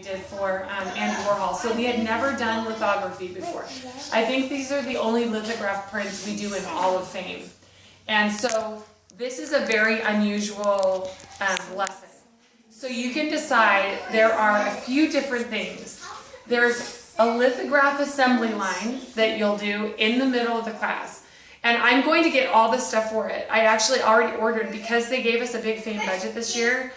did for Andy Warhol. So we had never done lithography before. I think these are the only lithograph prints we do in all of fame. And so this is a very unusual lesson. So you can decide, there are a few different things. There's a lithograph assembly line that you'll do in the middle of the class. And I'm going to get all the stuff for it. I actually already ordered, because they gave us a big fame budget this year.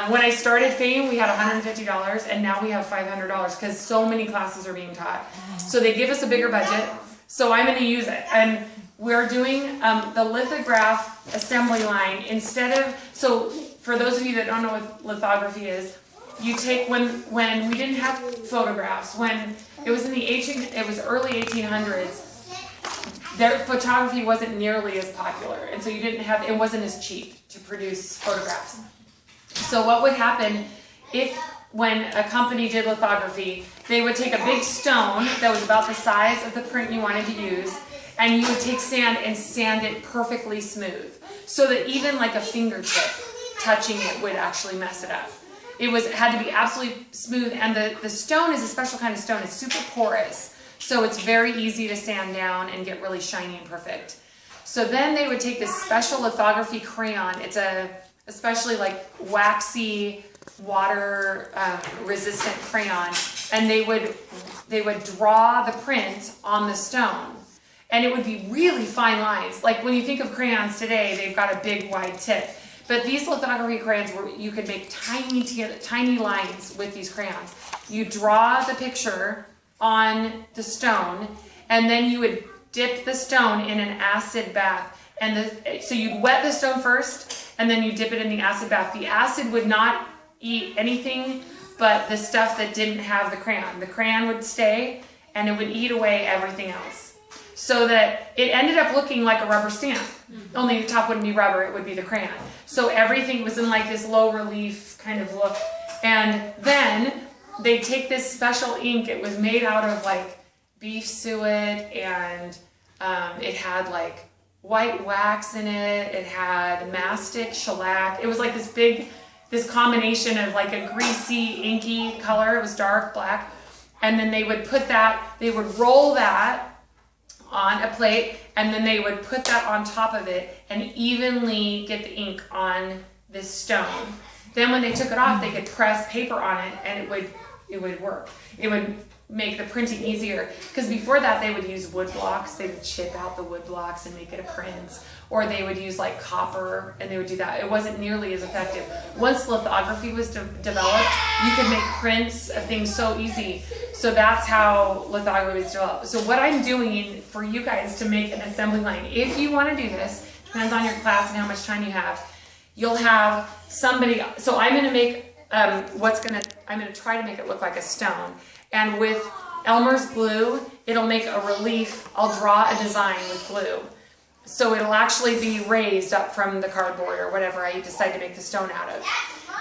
When I started fame, we had $150, and now we have $500 because so many classes are being taught. So they give us a bigger budget, so I'm going to use it. And we're doing the lithograph assembly line instead of, so for those of you that don't know what lithography is, you take, when we didn't have photographs, when it was in the early 1800s, their photography wasn't nearly as popular, and so you didn't have, it wasn't as cheap to produce photographs. So what would happen when a company did lithography, they would take a big stone that was about the size of the print you wanted to use, and you would take sand and sand it perfectly smooth, so that even like a fingertip touching it would actually mess it up. It had to be absolutely smooth, and the stone is a special kind of stone. It's super porous, so it's very easy to sand down and get really shiny and perfect. So then they would take this special lithography crayon. It's especially like waxy, water resistant crayon, and they would draw the print on the stone. And it would be really fine lines. Like when you think of crayons today, they've got a big wide tip. But these lithography crayons, you could make tiny lines with these crayons. You draw the picture on the stone, and then you would dip the stone in an acid bath. So you'd wet the stone first, and then you dip it in the acid bath. The acid would not eat anything but the stuff that didn't have the crayon. The crayon would stay, and it would eat away everything else. So that it ended up looking like a rubber stamp. Only the top wouldn't be rubber, it would be the crayon. So everything was in like this low relief kind of look. And then they take this special ink. It was made out of like beef suet, and it had like white wax in it. It had mastic shellac. It was like this combination of like a greasy, inky color. It was dark black. And then they would roll that on a plate, and then they would put that on top of it and evenly get the ink on this stone. Then when they took it off, they could press paper on it, and it would work. It would make the printing easier, because before that they would use wood blocks. They would chip out the wood blocks and make it a print, or they would use like copper, and they would do that. It wasn't nearly as effective. Once lithography was developed, you could make prints of things so easy. So that's how lithography was developed. So what I'm doing for you guys to make an assembly line, if you want to do this, depends on your class and how much time you have. You'll have somebody, so I'm going to make I'm going to try to make it look like a stone. And with Elmer's glue, it'll make a relief. I'll draw a design with glue. So it'll actually be raised up from the cardboard or whatever I decide to make the stone out of.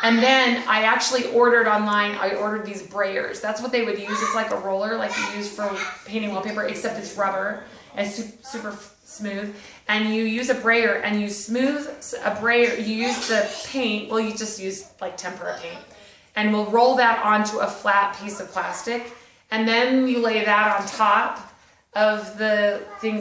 And then I actually ordered online, I ordered these brayers. That's what they would use. It's like a roller like you use for painting wallpaper, except it's rubber and super smooth. And you use a brayer, and you smooth a brayer. You use the paint, well, you just use like tempera paint. And we'll roll that onto a flat piece of plastic. And then you lay that on top of the thing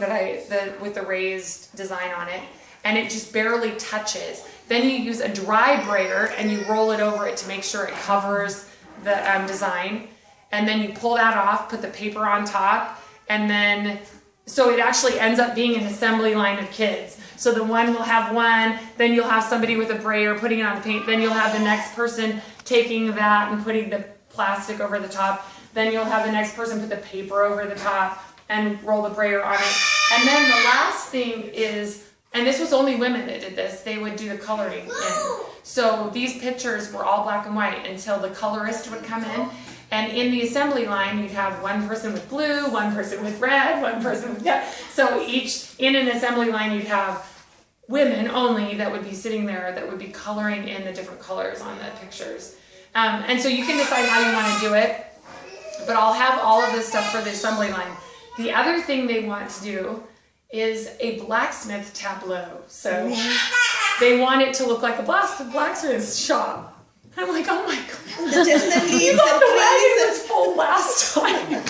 with the raised design on it. And it just barely touches. Then you use a dry brayer, and you roll it over it to make sure it covers the design. And then you pull that off, put the paper on top, and then, so it actually ends up being an assembly line of kids. So the one will have one, then you'll have somebody with a brayer putting it on the paint, then you'll have the next person taking that and putting the plastic over the top, then you'll have the next person put the paper over the top and roll the brayer on it. And then the last thing is, and this was only women that did this, they would do the coloring in. So these pictures were all black and white until the colorist would come in. And in the assembly line, you'd have one person with blue, one person with red, one person with yellow. So in an assembly line, you'd have women only that would be sitting there that would be coloring in the different colors on the pictures. And so you can decide how you want to do it, but I'll have all of this stuff for the assembly line. The other thing they want to do is a blacksmith tableau. So they want it to look like a blacksmith's shop. I'm like, oh my God. The chestnut You leaves thought and the wagon trees. was full last time.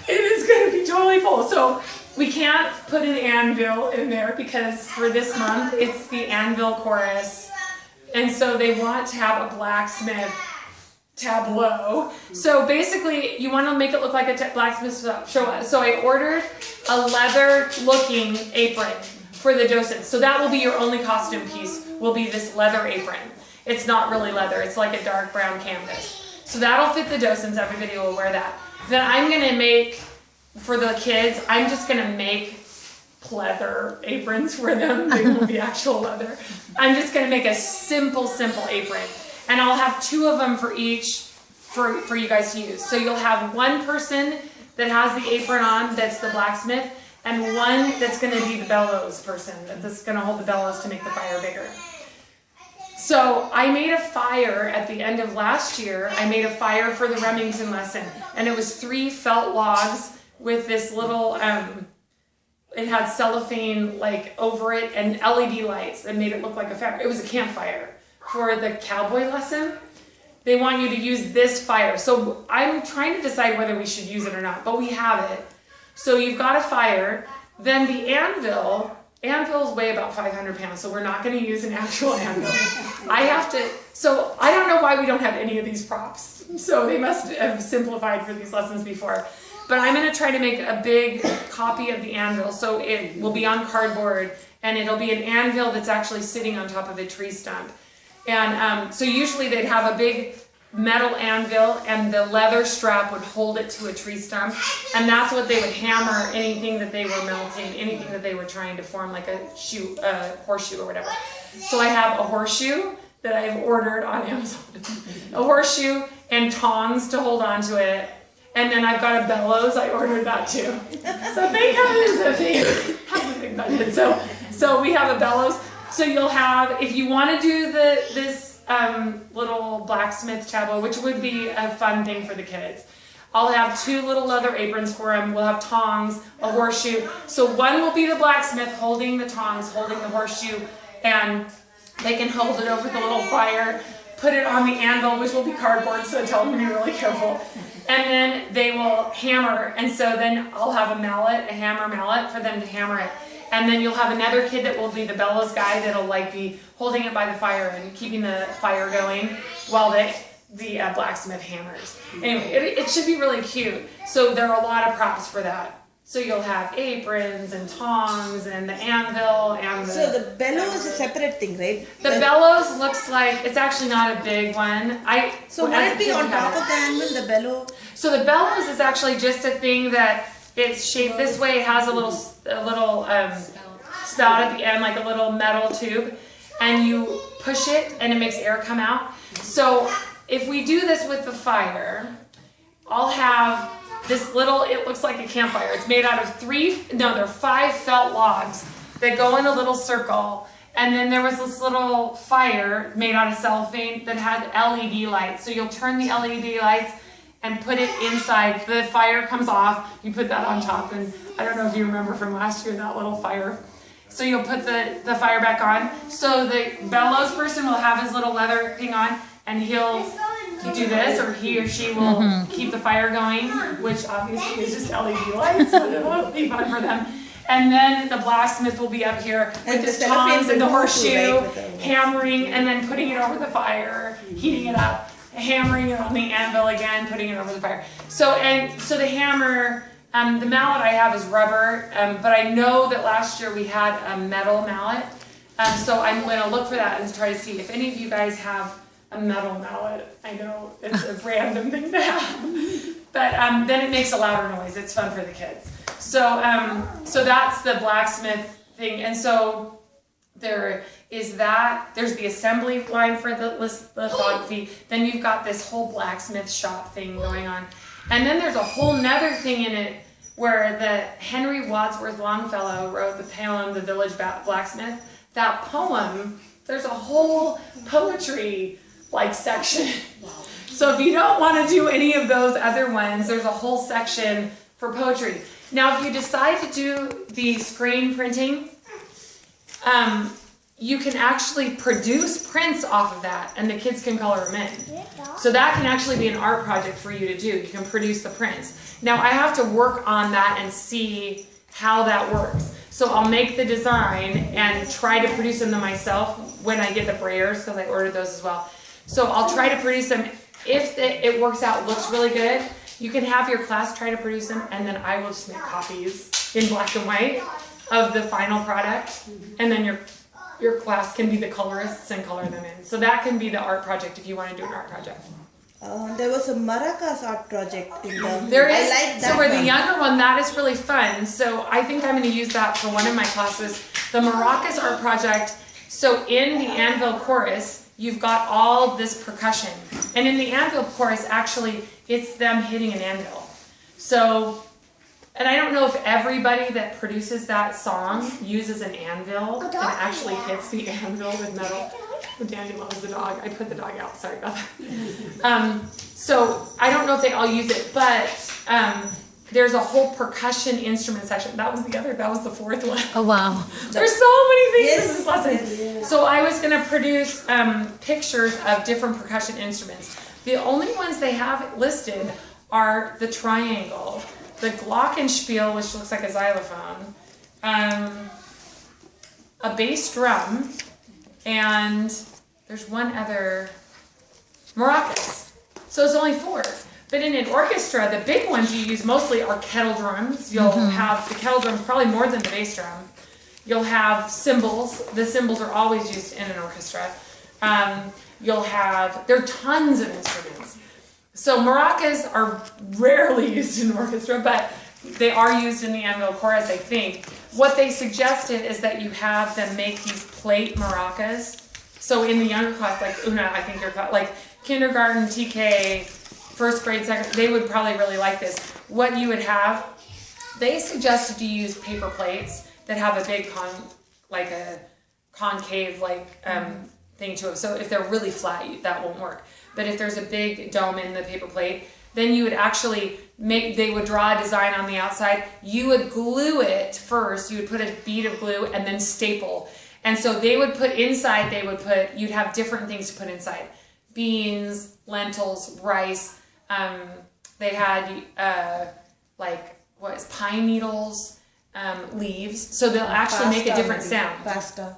It is going to be totally full. So we can't put an anvil in there because for this month, it's the anvil chorus. And so they want to have a blacksmith tableau. So basically, you want to make it look like a blacksmith show. So I ordered a leather looking apron for the docents. So that will be your only costume piece, will be this leather apron. It's not really leather, it's like a dark brown canvas. So that'll fit the docents, everybody will wear that. Then I'm gonna make, for the kids, I'm just gonna make pleather aprons for them. They won't be actual leather. I'm just gonna make a simple apron. And I'll have 2 of them for each, for you guys to use. So you'll have one person that has the apron on, that's the blacksmith, and one that's gonna be the bellows person, that's gonna hold the bellows to make the fire bigger. So I made a fire at the end of last year. I made a fire for the Remington lesson, and it was 3 felt logs with this little, it had cellophane like over it and LED lights that made it look like a fire. It was a campfire. For the cowboy lesson, they want you to use this fire. So I'm trying to decide whether we should use it or not, but we have it. So you've got a fire. Then the anvil's weigh about 500 pounds, so we're not going to use an actual anvil. So I don't know why we don't have any of these props. So they must have simplified for these lessons before. But I'm going to try to make a big copy of the anvil, so it will be on cardboard, and it'll be an anvil that's actually sitting on top of a tree stump. And so usually they'd have a big metal anvil and the leather strap would hold it to a tree stump. And that's what they would hammer anything that they were melting, anything that they were trying to form, like a horseshoe or whatever. So I have a horseshoe that I've ordered on Amazon, a horseshoe and tongs to hold onto it. And then I've got a bellows, I ordered that too. So thank heavens that they have a big budget. So we have a bellows. So you'll have, if you want to do this little blacksmith tableau, which would be a fun thing for the kids, I'll have 2 little leather aprons for them. We'll have tongs, a horseshoe. So one will be the blacksmith holding the tongs, holding the horseshoe, and they can hold it over the little fire, put it on the anvil, which will be cardboard, so tell them to be really careful. And then they will hammer, and so then I'll have a mallet, a hammer mallet, for them to hammer it. And then you'll have another kid that will be the bellows guy that'll like be holding it by the fire and keeping the fire going while the blacksmith hammers. Anyway, it should be really cute. So there are a lot of props for that. So you'll have aprons and tongs and the anvil and the... So the bellows is a separate thing, right? The bellows looks like, it's actually not a big one. So might it be on top of the anvil, the bellow? So the bellows is actually just a thing that it's shaped this way. It has a little spout at the end, like a little metal tube, and you push it and it makes air come out. So if we do this with the fire, I'll have this little, it looks like a campfire. It's made out of there are 5 felt logs that go in a little circle. And then there was this little fire made out of cellophane that had LED lights. So you'll turn the LED lights and put it inside. The fire comes off, you put that on top, and I don't know if you remember from last year, that little fire. So you'll put the fire back on. So the bellows person will have his little leather thing on, and he'll do this, or he or she will keep the fire going, which obviously is just LED lights, but it'll be fun for them. And then the blacksmith will be up here with his tongs and the horseshoe, hammering, and then putting it over the fire, heating it up, hammering it on the anvil again, putting it over the fire. So the hammer, the mallet I have is rubber, but I know that last year we had a metal mallet. So I'm going to look for that and try to see if any of you guys have a metal mallet. I know it's a random thing to have, but then it makes a louder noise. It's fun for the kids. So that's the blacksmith thing, and so there's the assembly line for the lithography. Then you've got this whole blacksmith shop thing going on, and then there's a whole nother thing in it where the Henry Wadsworth Longfellow wrote the poem "The Village Blacksmith." That poem, there's a whole poetry section. So if you don't want to do any of those other ones, there's a whole section for poetry. Now, if you decide to do the screen printing, you can actually produce prints off of that, and the kids can color them in. So that can actually be an art project for you to do. You can produce the prints. Now I have to work on that and see how that works. So I'll make the design and try to produce them myself when I get the brayers, because I ordered those as well. So I'll try to produce them. If it works out, looks really good, you can have your class try to produce them, and then I will just make copies in black and white of the final product, and then your class can be the colorists and color them in. So that can be the art project if you want to do an art project. There was a maracas art project in the. There is. I like that. So for the younger one, that is really fun. So I think I'm going to use that for one of my classes. The maracas art project. So in the anvil chorus, you've got all this percussion, and in the anvil chorus, actually, it's them hitting an anvil. So. And I don't know if everybody that produces that song uses an anvil and actually hits the anvil with metal. Daniel loves the dog. I put the dog out. Sorry about that. So I don't know if they all use it, but there's a whole percussion instrument section. That was the fourth one. Oh, wow. There's so many things in this lesson. So I was going to produce pictures of different percussion instruments. The only ones they have listed are the triangle, the glockenspiel, which looks like a xylophone, a bass drum, and there's one other, maracas. So it's only 4. But in an orchestra, the big ones you use mostly are kettle drums. You'll have the kettle drums probably more than the bass drum. You'll have cymbals. The cymbals are always used in an orchestra. There are tons of instruments. So maracas are rarely used in an orchestra, but they are used in the anvil chorus, I think. What they suggested is that you have them make these plate maracas. So in the younger class, like Una, I think like kindergarten, TK, first grade, second, they would probably really like this. What you would have, they suggested you use paper plates that have a big concave thing to it. So if they're really flat, that won't work. But if there's a big dome in the paper plate, then you would actually they would draw a design on the outside. You would glue it first. You would put a bead of glue and then staple. And so they would put inside, you'd have different things to put inside. Beans, lentils, rice. They had pine needles, leaves. So they'll actually make a different sound. Pasta.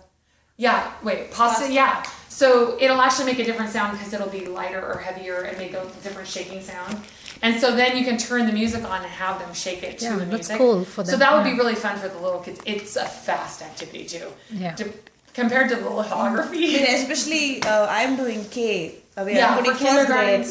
Yeah, pasta, yeah. So it'll actually make a different sound because it'll be lighter or heavier and make a different shaking sound. And so then you can turn the music on and have them shake it to the music. That's cool for them. So that would be really fun for the little kids. It's a fast activity too. Yeah. Compared to the lithography. Especially, I'm doing K. For kindergarten.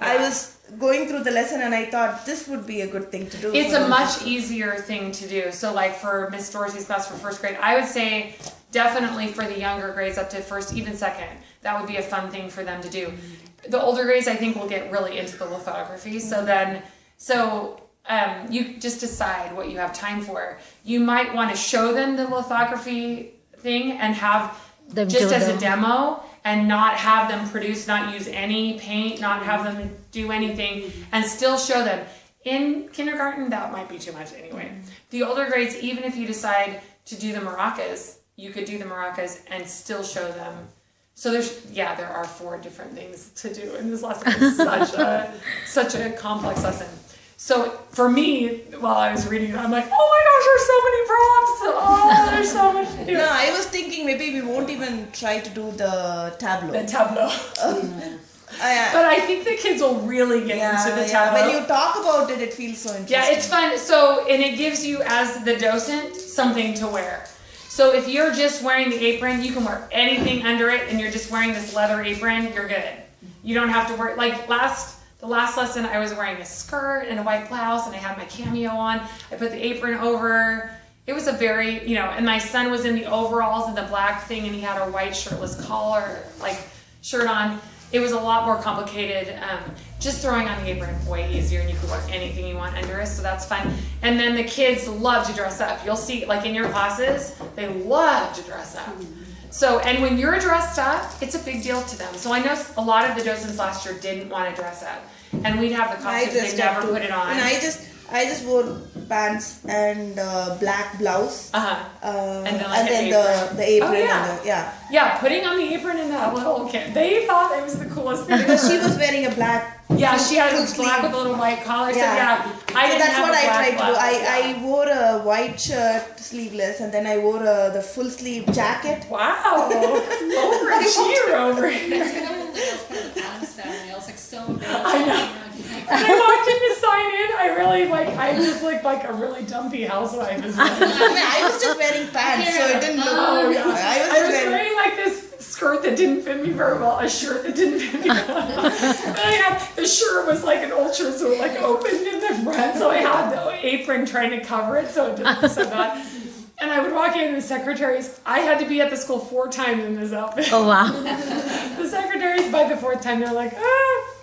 I was going through the lesson and I thought this would be a good thing to do. It's a much easier thing to do. So like for Miss Dorsey's class for first grade, I would say definitely for the younger grades up to first, even second, that would be a fun thing for them to do. The older grades, I think, will get really into the lithography. So you just decide what you have time for. You might want to show them the lithography thing and have them just as a demo, and not have them produce, not use any paint, not have them do anything, and still show them. In kindergarten, that might be too much anyway. The older grades, even if you decide to do the maracas, you could do the maracas and still show them. So there are 4 different things to do in this lesson. It's such a complex lesson. So for me, while I was reading it, I'm like, oh my gosh, there's so many props. Oh, there's so much to do. No, I was thinking maybe we won't even try to do the tableau. But I think the kids will really get into the tableau. When you talk about it, it feels so interesting. Yeah, it's fun. So, and it gives you, as the docent, something to wear. So if you're just wearing the apron, you can wear anything under it, and you're just wearing this leather apron, you're good. You don't have to wear, the last lesson, I was wearing a skirt and a white blouse, and I had my cameo on. I put the apron over. It was a very, and my son was in the overalls and the black thing, and he had a white shirtless collar, shirt on. It was a lot more complicated. Just throwing on the apron, way easier, and you can wear anything you want under it, so that's fun. And then the kids love to dress up. You'll see, in your classes, they love to dress up. So, and when you're dressed up, it's a big deal to them. So I know a lot of the docents last year didn't want to dress up. And we'd have the costumes, they never put it on. And I just wore pants and black blouse. And then, and then the apron. Oh, yeah. And the, Yeah, putting on the apron and that little kid. They thought it was the coolest thing. Because she was wearing a black. Yeah, she had a full black sleeve. with a little white collar. So Yeah. I didn't That's have what a I black tried to do. blouse. I wore a white shirt, sleeveless, and then I wore the full sleeve jacket. Wow, overachiever over here. I was like so embarrassed. I know. When I walked in to sign in, I just looked like a really dumpy housewife. I mean, I was just wearing pants, so it didn't look. Oh, yeah. I was wearing like this skirt that didn't fit me very well, a shirt that didn't fit me well. And I had, the shirt was like an old shirt, so it like opened in the front, so I had the apron trying to cover it so it didn't look so bad. And I would walk in and the secretaries, I had to be at the school 4 times in this outfit. Oh wow. The secretaries, by the 4th time, they're like,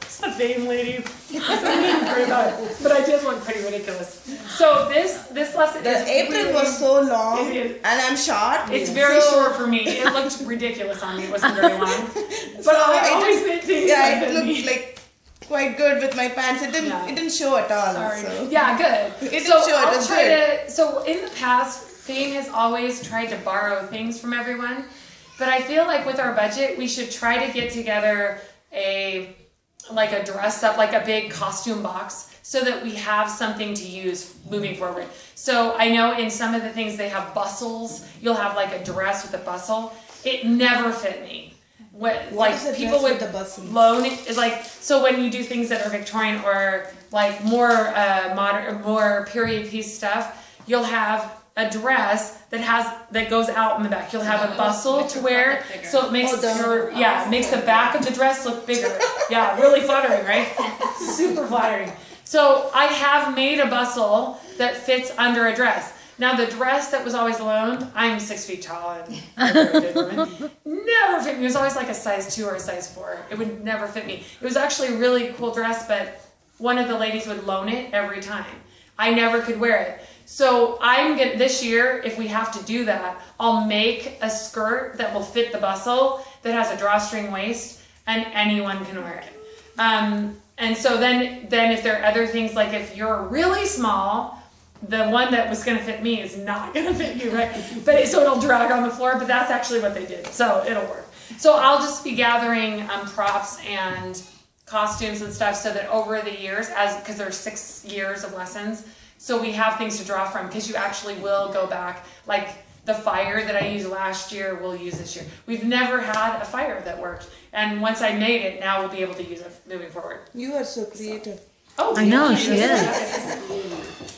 it's the fame lady. So I didn't worry about it. But I did look pretty ridiculous. So this lesson The is apron really, was so long, It is. and I'm short. It's very so, short for me. It looked ridiculous on me. It wasn't very long. But So I it always didn't- make things Yeah, that it fit looked me. like quite good with my pants. It didn't. Yeah. It didn't show at all. Sorry. So. Yeah, good. It so didn't show, it I'll was try good. to. So in the past, Fame has always tried to borrow things from everyone, but I feel like with our budget, we should try to get together a dress up, like a big costume box, so that we have something to use moving forward. So I know in some of the things they have bustles. You'll have like a dress with a bustle. It never fit me. What like is a people dress would with a bustle? loan it is like, so when you do things that are Victorian or like more modern, more period piece stuff, you'll have a dress that goes out in the back. You'll have a bustle to wear, so it makes it makes the back of the dress look bigger. Yeah, really flattering, right? Super flattering. So I have made a bustle that fits under a dress. Now the dress that was always loaned, I'm 6 feet tall and a very big woman, never fit me. It was always like a size 2 or a size 4. It would never fit me. It was actually a really cool dress, but one of the ladies would loan it every time. I never could wear it. So this year, if we have to do that, I'll make a skirt that will fit the bustle that has a drawstring waist and anyone can wear it. And so then if there are other things, like if you're really small, the one that was going to fit me is not going to fit you, right? So it'll drag on the floor, but that's actually what they did. So it'll work. So I'll just be gathering props and costumes and stuff so that over the years, because there are 6 years of lessons, so we have things to draw from, because you actually will go back, like the fire that I used last year, we'll use this year. We've never had a fire that worked. And once I made it, now we'll be able to use it moving forward. You are so creative. Oh, I know, she is.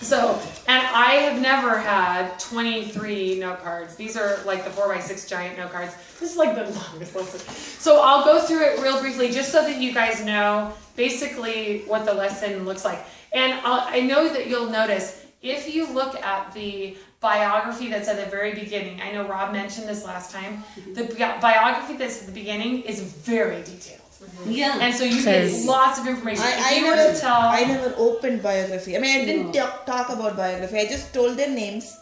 So, and I have never had 23 note cards. These are like the 4x6 giant note cards. This is like the longest lesson. So I'll go through it real briefly just so that you guys know basically what the lesson looks like. And I know that you'll notice, if you look at the biography that's at the very beginning, I know Rob mentioned this last time, the biography that's at the beginning is very detailed. Yeah. And so you get lots of information. I never opened biography. I mean, I didn't talk about biography. I just told their names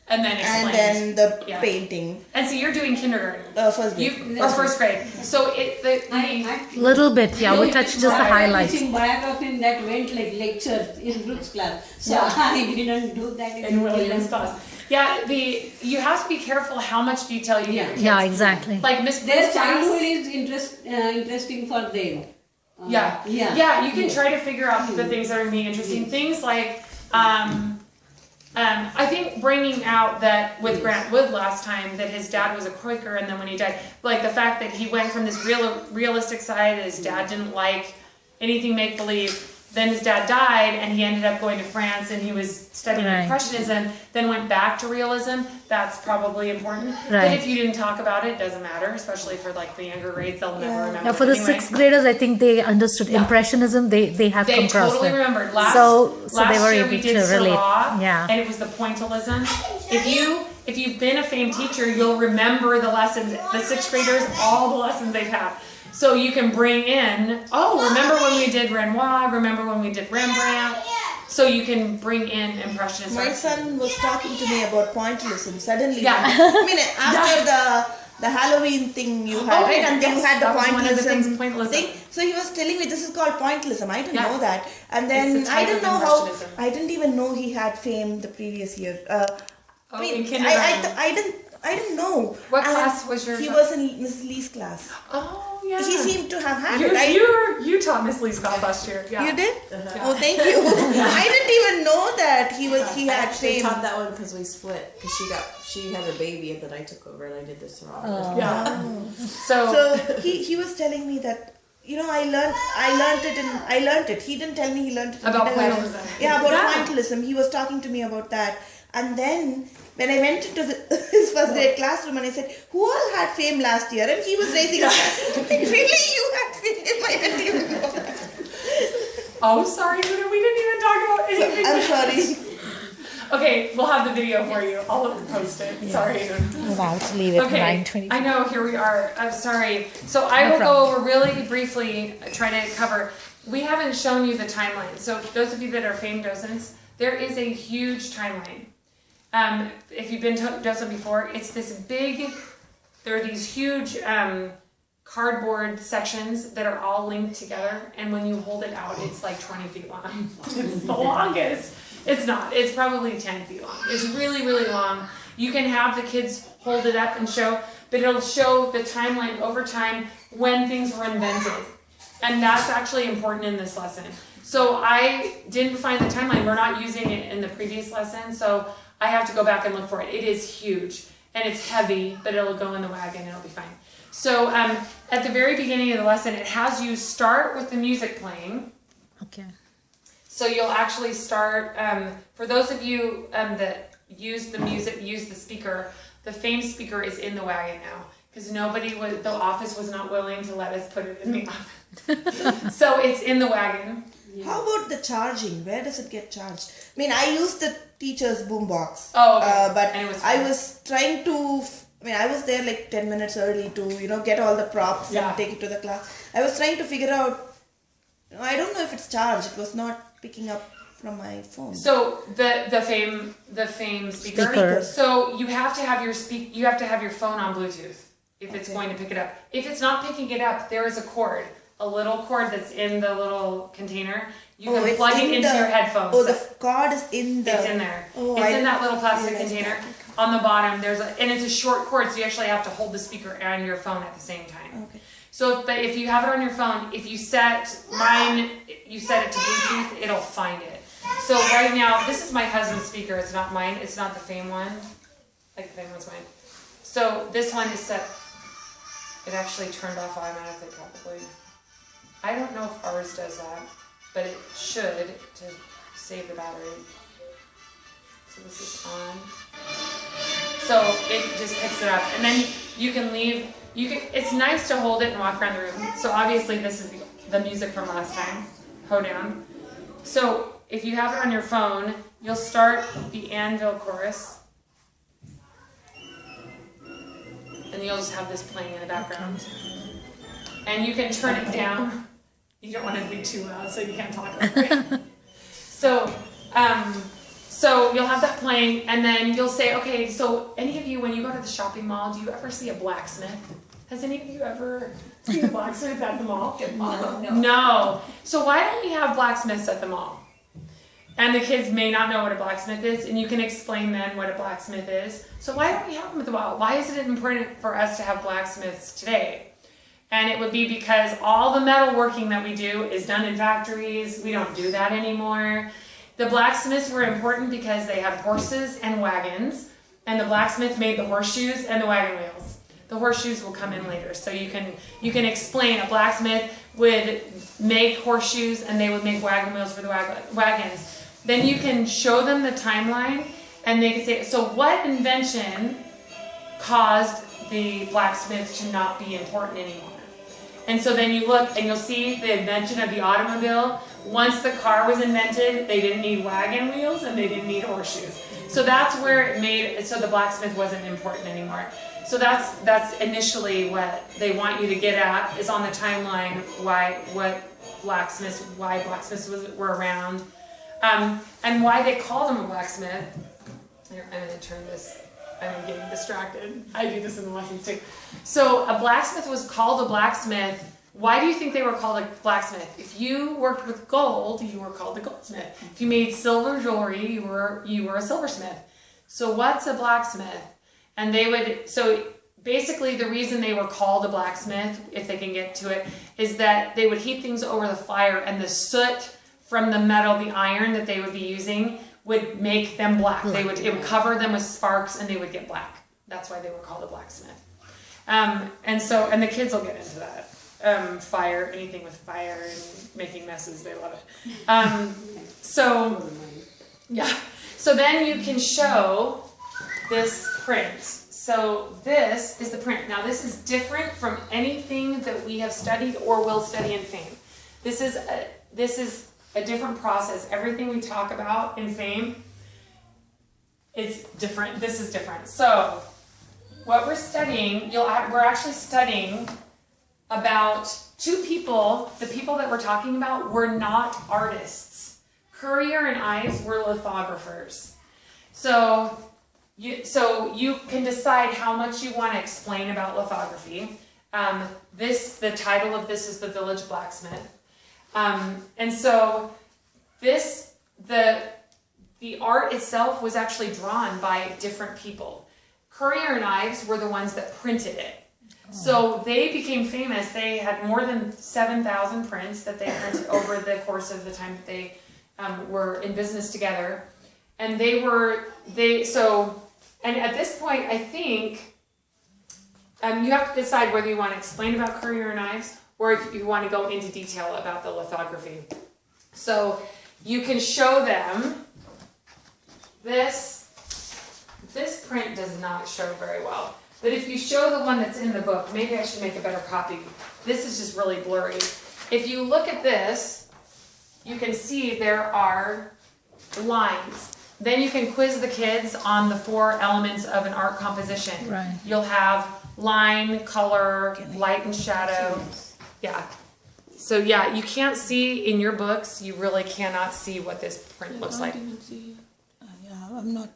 and then explained. And then the painting. And so you're doing kindergarten. First grade. Or first grade. So Little bit, yeah. We touched just the highlights. Teaching biography that went like lectures in Brooks class. So I didn't do that in William's class. Yeah, you have to be careful how much detail you give. Yeah, exactly. Like Miss their childhood is interesting for them. Yeah, you can try to figure out the things that are going to be interesting. Things like, I think bringing out that with Grant Wood last time, that his dad was a Quaker, and then when he died, like the fact that he went from this realistic side, his dad didn't like anything make-believe. Then his dad died, and he ended up going to France, and he was studying Impressionism, then went back to realism. That's probably important. But if you didn't talk about it, doesn't matter, especially for like the younger grades, they'll never remember. Yeah, for the 6th graders, I think they understood Impressionism. They have come across totally it. remembered. So they were year able we did to relate. Syrah, and it was the pointillism. If you've been a FAME teacher, you'll remember the lessons. The 6th graders, all the lessons they've had. So you can bring in, remember when we did Renoir, remember when we did Rembrandt? So you can bring in Impressionism. My son was talking to me about pointillism suddenly. I mean, after the Halloween thing you had, Oh, right? And then you yes, had the that was one of the things, pointillism pointillism. thing. So he was telling me this is called pointillism. I didn't Yeah. know that. And then It's a type I didn't of know how. impressionism. I didn't even know he had fame the previous year. Oh, in kindergarten. I didn't know. What And class was your He son? was in Miss Lee's class. Oh, yeah. He seemed to have had it. You taught Miss Lee's golf last year. Yeah. You did? Oh, thank you. I didn't even know that he I had actually fame. taught that one because we split. Because she had a baby and then I took over and I did this wrong. Yeah. So he was telling me that I learned it. He didn't tell me he learned it. About He didn't know. pointillism. Yeah, about Yeah. pointillism. He was talking to me about that. And then when I went into his first grade classroom and I said, who all had fame last year? And he was raising his hand. Like, really? You had fame? I didn't even know that. Oh, sorry, Una, we didn't even talk about anything. I'm sorry. Okay, we'll have the video for you. I'll post it. Sorry. Wow, to leave at Okay, 9:20. I know, here we are. I'm sorry. So I No will problem. go over really briefly, try to cover. We haven't shown you the timeline. So those of you that are FAME docents, there is a huge timeline. If you've been docent before, it's this big, there are these huge cardboard sections that are all linked together, and when you hold it out, it's like 20 feet long. It's the longest. It's not. It's probably 10 feet long. It's really, really long. You can have the kids hold it up and show, but it'll show the timeline over time when things were invented. And that's actually important in this lesson. So I didn't find the timeline. We're not using it in the previous lesson, so I have to go back and look for it. It is huge, and it's heavy, but it'll go in the wagon, it'll be fine. So at the very beginning of the lesson, it has you start with the music playing. Okay. So you'll actually start, for those of you that use the music, use the speaker, the FAME speaker is in the wagon now, because the office was not willing to let us put it in the office. So it's in the wagon. Yeah. How about the charging? Where does it get charged? I mean, I used the teacher's boombox. Oh, okay. But And it was I fun. was trying to. I was there like 10 minutes early to get all the props Yeah. and take it to the class. I was trying to figure out. I don't know if it's charged. It was not picking up from my phone. So the FAME speaker. So you have to have your phone on Bluetooth if it's going to pick it up. If it's not picking it up, there is a little cord that's in the little container. You can it's plug it in into the- your headphones. Oh, the cord is in the. It's in there. Oh, It's I in that little plastic realized container. that. On the bottom, and it's a short cord, so you actually have to hold the speaker and your phone at the same time. Okay. So, but if you have it on your phone, if you set it to Bluetooth, it'll find it. So right now, this is my husband's speaker. It's not mine. It's not the FAME one. Like the FAME one's mine. So this one is set. It actually turned off automatically, probably. I don't know if ours does that, but it should to save the battery. So this is on. So it just picks it up, and then you can leave. It's nice to hold it and walk around the room. So obviously this is the music from last time. Hoedown. So if you have it on your phone, you'll start the Anvil chorus, and you'll just have this playing in the background. And you can turn it down. You don't want it to be too loud, so you can't talk over it. So you'll have that playing, and then you'll say, okay, so any of you, when you go to the shopping mall, do you ever see a blacksmith? Has any of you ever seen a blacksmith at the mall? No. So why don't we have blacksmiths at the mall? And the kids may not know what a blacksmith is, and you can explain then what a blacksmith is. So why don't we have them at the mall? Why is it important for us to have blacksmiths today? And it would be because all the metalworking that we do is done in factories. We don't do that anymore. The blacksmiths were important because they had horses and wagons, and the blacksmith made the horseshoes and the wagon wheels. The horseshoes will come in later, so you can explain a blacksmith would make horseshoes and they would make wagon wheels for the wagons. Then you can show them the timeline, and they can say, so what invention caused the blacksmith to not be important anymore? And so then you look and you'll see the invention of the automobile. Once the car was invented, they didn't need wagon wheels and they didn't need horseshoes. So that's where it made it so the blacksmith wasn't important anymore. So that's initially what they want you to get at, is on the timeline why blacksmiths were around, and why they called him a blacksmith. Here, I'm going to turn this I'm getting distracted. I do this in the lessons too. So a blacksmith was called a blacksmith. Why do you think they were called a blacksmith? If you worked with gold, you were called a goldsmith. If you made silver jewelry, you were a silversmith. So what's a blacksmith? And they would, so basically the reason they were called a blacksmith, if they can get to it, is that they would heat things over the fire, and the soot from the metal, the iron that they would be using, would make them black. It would cover them with sparks, and they would get black. That's why they were called a blacksmith. And the kids will get into that. Fire, anything with fire and making messes, they love it. So then you can show this print. So this is the print. Now this is different from anything that we have studied or will study in FAME. This is a different process. Everything we talk about in FAME is different. This is different. So what we're studying, we're actually studying about two people. The people that we're talking about were not artists. Currier and Ives were lithographers. So you can decide how much you want to explain about lithography. The title of this is The Village Blacksmith. And so the art itself was actually drawn by different people. Currier and Ives were the ones that printed it. So they became famous. They had more than 7,000 prints that they printed over the course of the time that they were in business together. And and at this point, I think you have to decide whether you want to explain about Currier and Ives or if you want to go into detail about the lithography. So you can show them this. This print does not show very well. But if you show the one that's in the book, maybe I should make a better copy. This is just really blurry. If you look at this, you can see there are lines. Then you can quiz the kids on the 4 elements of an art composition. Right. You'll have line, color, light and shadow. Yeah. So yeah, you can't see in your books, you really cannot see what this print looks like. I'm not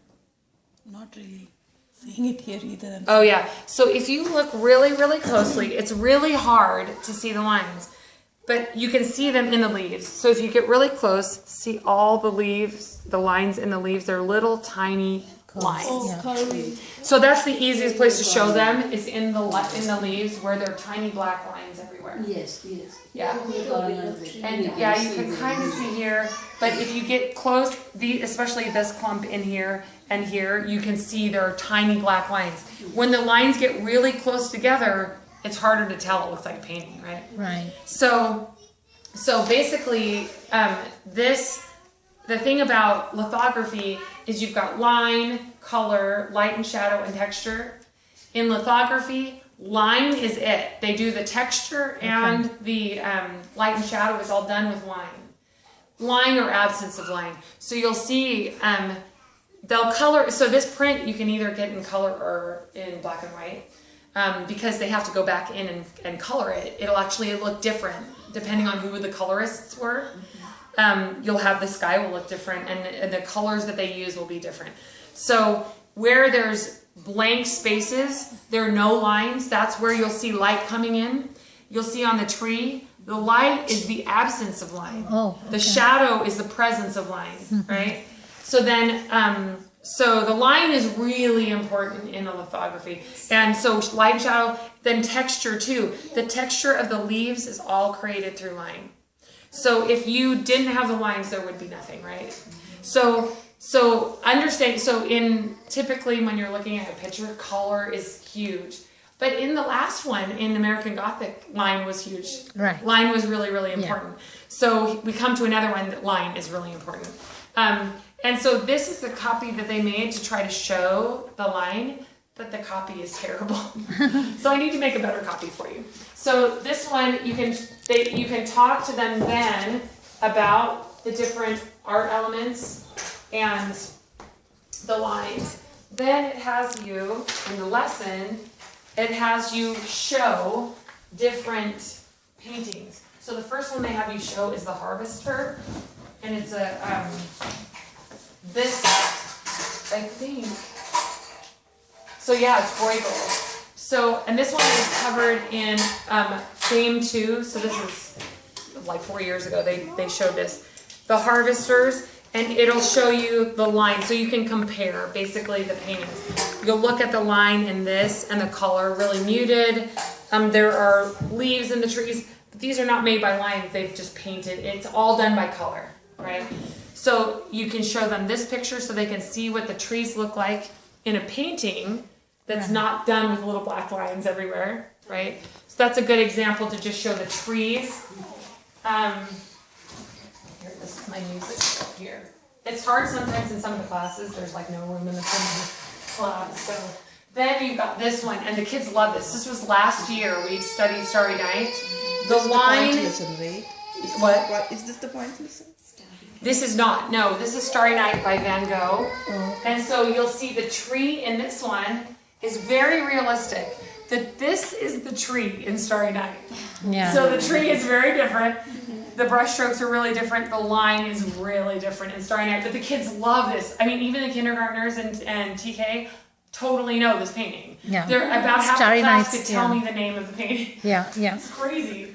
really seeing it here either. Oh yeah. So if you look really, really closely, it's really hard to see the lines, but you can see them in the leaves. So if you get really close, see all the leaves, the lines in the leaves, they're little tiny lines. So that's the easiest place to show them is in the leaves where there are tiny black lines everywhere. Yes. Yeah. And yeah, you can kind of see here, but if you get close, especially this clump in here and here, you can see there are tiny black lines. When the lines get really close together, it's harder to tell. It looks like a painting, right? Right. So basically, the thing about lithography is you've got line, color, light and shadow, and texture. In lithography, line is it. They do the texture and the light and shadow is all done with line. Line or absence of line. So you'll see they'll color. So this print you can either get in color or in black and white because they have to go back in and color it. It'll actually look different depending on who the colorists were. You'll have the sky will look different and the colors that they use will be different. So where there's blank spaces, there are no lines, that's where you'll see light coming in. You'll see on the tree, the light is the absence of line. The shadow is the presence of line, right? So then, so the line is really important in a lithography. And so light and shadow, then texture too. The texture of the leaves is all created through line. So if you didn't have the lines, there would be nothing, right? So understand, typically when you're looking at a picture, color is huge. But in the last one, in American Gothic, line was huge. Right. Line was really, really important. Yeah. So we come to another one that line is really important. And so this is the copy that they made to try to show the line, but the copy is terrible. So I need to make a better copy for you. So this one, you can talk to them then about the different art elements and the lines. Then it has you, in the lesson, it has you show different paintings. So the first one they have you show is the Harvester, and it's this, I think, So yeah, it's Bruegel. So, and this one is covered in fame too. So this is like 4 years ago. They showed this, the Harvesters, and it'll show you the line, so you can compare basically the paintings. You'll look at the line in this and the color really muted. There are leaves in the trees, but these are not made by lines. They've just painted. It's all done by color, right? So you can show them this picture so they can see what the trees look like in a painting that's not done with little black lines everywhere, right? So that's a good example to just show the trees. Here, this is my music here. It's hard sometimes in some of the classes. There's like no room in the class. So then you've got this one, and the kids love this. This was last year. We studied Starry Night. The line. Right? What? Is this the point lesson? This is not. No, this is Starry Night by Van Gogh. Oh. And so you'll see the tree in this one is very realistic. That this is the tree in Starry Night. Yeah. So the tree is very different. The brush strokes are really different. The line is really different in Starry Night. But the kids love this. I mean, even the kindergartners and TK totally know this painting. Yeah. They're about half Starry the class Nights, could tell me the name of the painting. Yeah, yeah. It's crazy.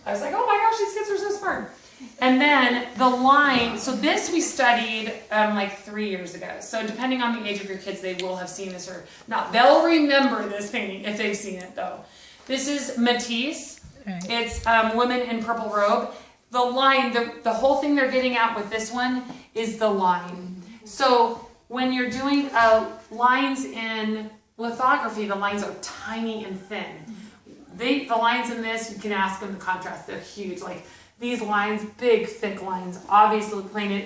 I was like, oh my gosh, these kids are so smart. And then the line, so this we studied like 3 years ago. So depending on the age of your kids, they will have seen this or not. They'll remember this painting if they've seen it though. This is Matisse. Right. It's Women in Purple Robe. The line, the whole thing they're getting at with this one is the line. So when you're doing lines in lithography, the lines are tiny and thin. The lines in this, you can ask them the contrast. They're huge. Like these lines, big, thick lines, obviously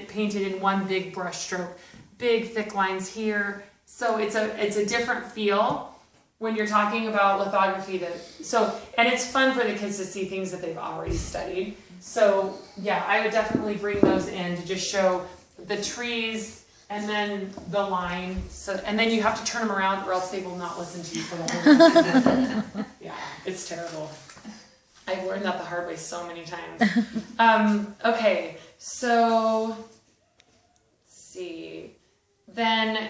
painted in one big brush stroke. Big, thick lines here. So it's a different feel when you're talking about lithography. And it's fun for the kids to see things that they've already studied. So yeah, I would definitely bring those in to just show the trees and then the line. So, and then you have to turn them around or else they will not listen to you for the whole time. Yeah, it's terrible. I've learned that the hard way so many times. Okay, so let's see. Then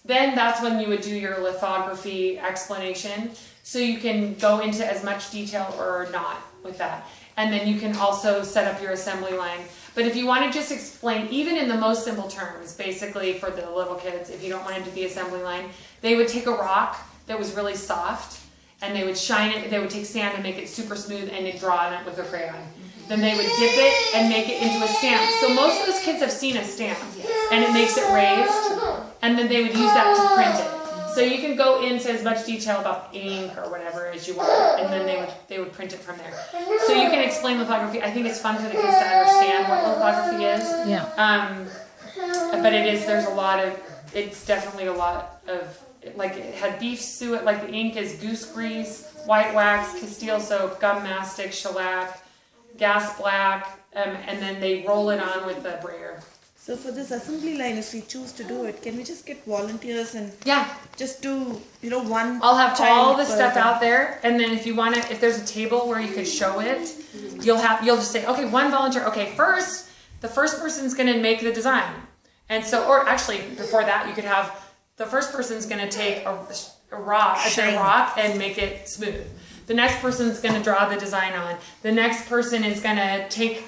that's when you would do your lithography explanation. So you can go into as much detail or not with that. And then you can also set up your assembly line. But if you want to just explain, even in the most simple terms, basically for the little kids, if you don't want it to be assembly line, they would take a rock that was really soft and they would shine it, they would take sand and make it super smooth and they'd draw on it with a crayon. Then they would dip it and make it into a stamp. So most of those kids have seen a stamp and it makes it raised and then they would use that to print it. So you can go into as much detail about ink or whatever as you want, and then they would print it from there. So you can explain lithography. I think it's fun for the kids to understand what lithography is. Yeah. But it's definitely a lot of, like it had beef suet, like the ink is goose grease, white wax, Castile soap, gum mastic, shellac, gas black, and then they roll it on with the brayer. So for this assembly line, if we choose to do it, can we just get volunteers and just do, one I'll have all the per stuff out there, and then if you want to, if there's a table where you could show it, you'll just say, okay, one volunteer. Okay, the first person's going to make the design. And so, or actually before that, you could have the first person's going to take a rock and make it smooth. The next person's going to draw the design on. The next person is going to take